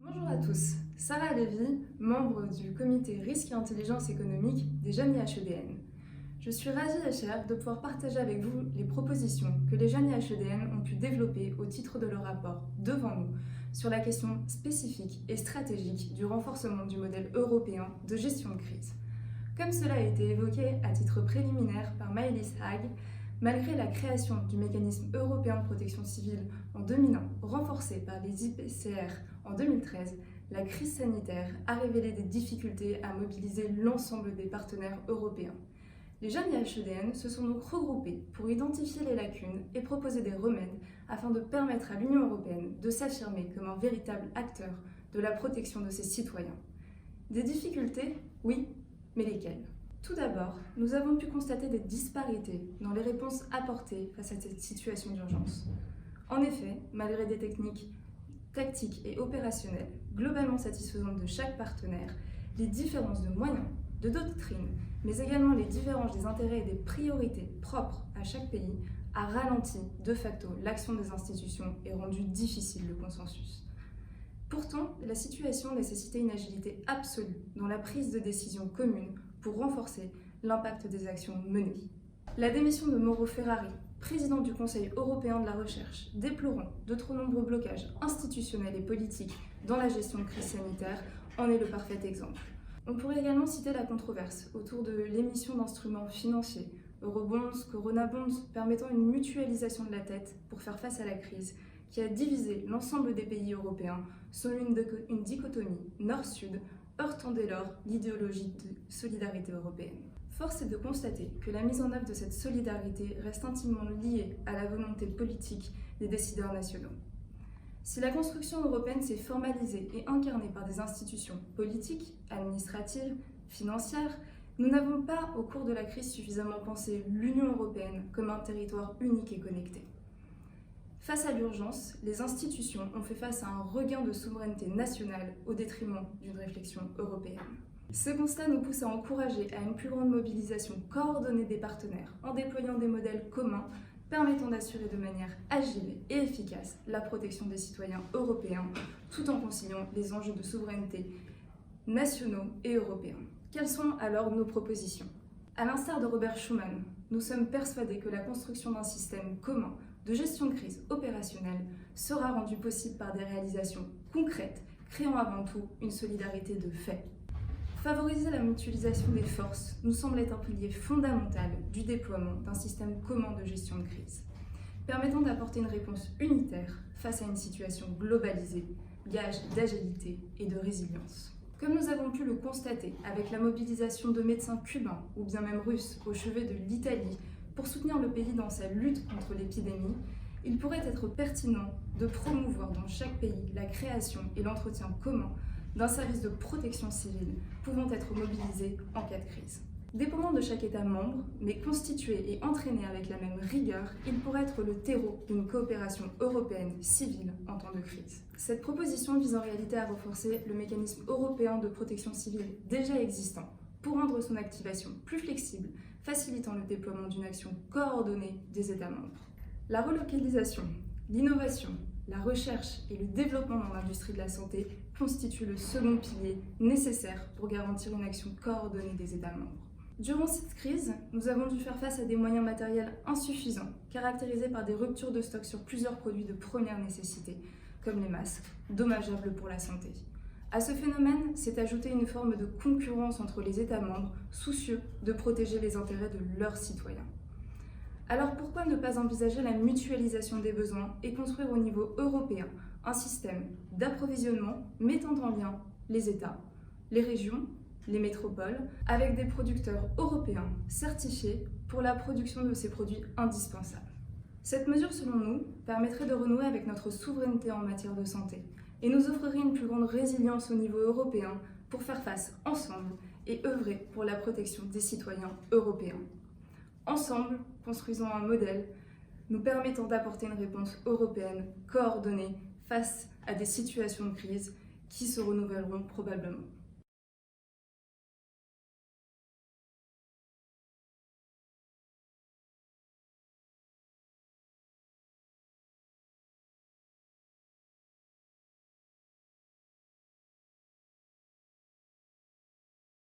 Bonjour à tous, Sarah Lévy, membre du comité risque et intelligence économique des jeunes IHEDN. Je suis ravie et chère de pouvoir partager avec vous les propositions que les jeunes IHEDN ont pu développer au titre de leur rapport devant nous sur la question spécifique et stratégique du renforcement du modèle européen de gestion de crise. Comme cela a été évoqué à titre préliminaire par Maëlys Hague, malgré la création du mécanisme européen de protection civile en 2001, renforcé par les IPCR en 2013, la crise sanitaire a révélé des difficultés à mobiliser l'ensemble des partenaires européens. Les jeunes IHEDN se sont donc regroupés pour identifier les lacunes et proposer des remèdes afin de permettre à l'Union européenne de s'affirmer comme un véritable acteur de la protection de ses citoyens. Des difficultés, oui, mais lesquelles ? Tout d'abord, nous avons pu constater des disparités dans les réponses apportées face à cette situation d'urgence. En effet, malgré des techniques tactiques et opérationnelles globalement satisfaisantes de chaque partenaire, les différences de moyens, de doctrine, mais également les divergences des intérêts et des priorités propres à chaque pays a ralenti de facto l'action des institutions et rendu difficile le consensus. Pourtant, la situation nécessitait une agilité absolue dans la prise de décision commune pour renforcer l'impact des actions menées. La démission de Mauro Ferrari, président du Conseil européen de la recherche, déplorant de trop nombreux blocages institutionnels et politiques dans la gestion de crise sanitaire, en est le parfait exemple. On pourrait également citer la controverse autour de l'émission d'instruments financiers, Eurobonds, Corona Bonds, permettant une mutualisation de la dette pour faire face à la crise, qui a divisé l'ensemble des pays européens selon une dichotomie nord-sud, heurtant dès lors l'idéologie de solidarité européenne. Force est de constater que la mise en œuvre de cette solidarité reste intimement liée à la volonté politique des décideurs nationaux. Si la construction européenne s'est formalisée et incarnée par des institutions politiques, administratives, financières, nous n'avons pas, au cours de la crise, suffisamment pensé l'Union européenne comme un territoire unique et connecté. Face à l'urgence, les institutions ont fait face à un regain de souveraineté nationale au détriment d'une réflexion européenne. Ce constat nous pousse à encourager à une plus grande mobilisation coordonnée des partenaires en déployant des modèles communs permettant d'assurer de manière agile et efficace la protection des citoyens européens tout en conciliant les enjeux de souveraineté nationaux et européens. Quelles sont alors nos propositions ? À l'instar de Robert Schuman, nous sommes persuadés que la construction d'un système commun de gestion de crise opérationnelle sera rendue possible par des réalisations concrètes, créant avant tout une solidarité de fait. Favoriser la mutualisation des forces nous semble être un pilier fondamental du déploiement d'un système commun de gestion de crise, permettant d'apporter une réponse unitaire face à une situation globalisée, gage d'agilité et de résilience. Comme nous avons pu le constater avec la mobilisation de médecins cubains ou bien même russes au chevet de l'Italie pour soutenir le pays dans sa lutte contre l'épidémie, il pourrait être pertinent de promouvoir dans chaque pays la création et l'entretien commun d'un service de protection civile pouvant être mobilisé en cas de crise. Dépendant de chaque État membre, mais constitué et entraîné avec la même rigueur, il pourrait être le terreau d'une coopération européenne civile en temps de crise. Cette proposition vise en réalité à renforcer le mécanisme européen de protection civile déjà existant pour rendre son activation plus flexible, facilitant le déploiement d'une action coordonnée des États membres. La relocalisation, l'innovation, la recherche et le développement dans l'industrie de la santé constituent le second pilier nécessaire pour garantir une action coordonnée des États membres. Durant cette crise, nous avons dû faire face à des moyens matériels insuffisants, caractérisés par des ruptures de stock sur plusieurs produits de première nécessité, comme les masques, dommageables pour la santé. À ce phénomène s'est ajoutée une forme de concurrence entre les États membres, soucieux de protéger les intérêts de leurs citoyens. Alors pourquoi ne pas envisager la mutualisation des besoins et construire au niveau européen un système d'approvisionnement mettant en lien les États, les régions, les métropoles, avec des producteurs européens certifiés pour la production de ces produits indispensables. Cette mesure, selon nous, permettrait de renouer avec notre souveraineté en matière de santé et nous offrirait une plus grande résilience au niveau européen pour faire face ensemble et œuvrer pour la protection des citoyens européens. Ensemble, construisons un modèle nous permettant d'apporter une réponse européenne coordonnée face à des situations de crise qui se renouvelleront probablement.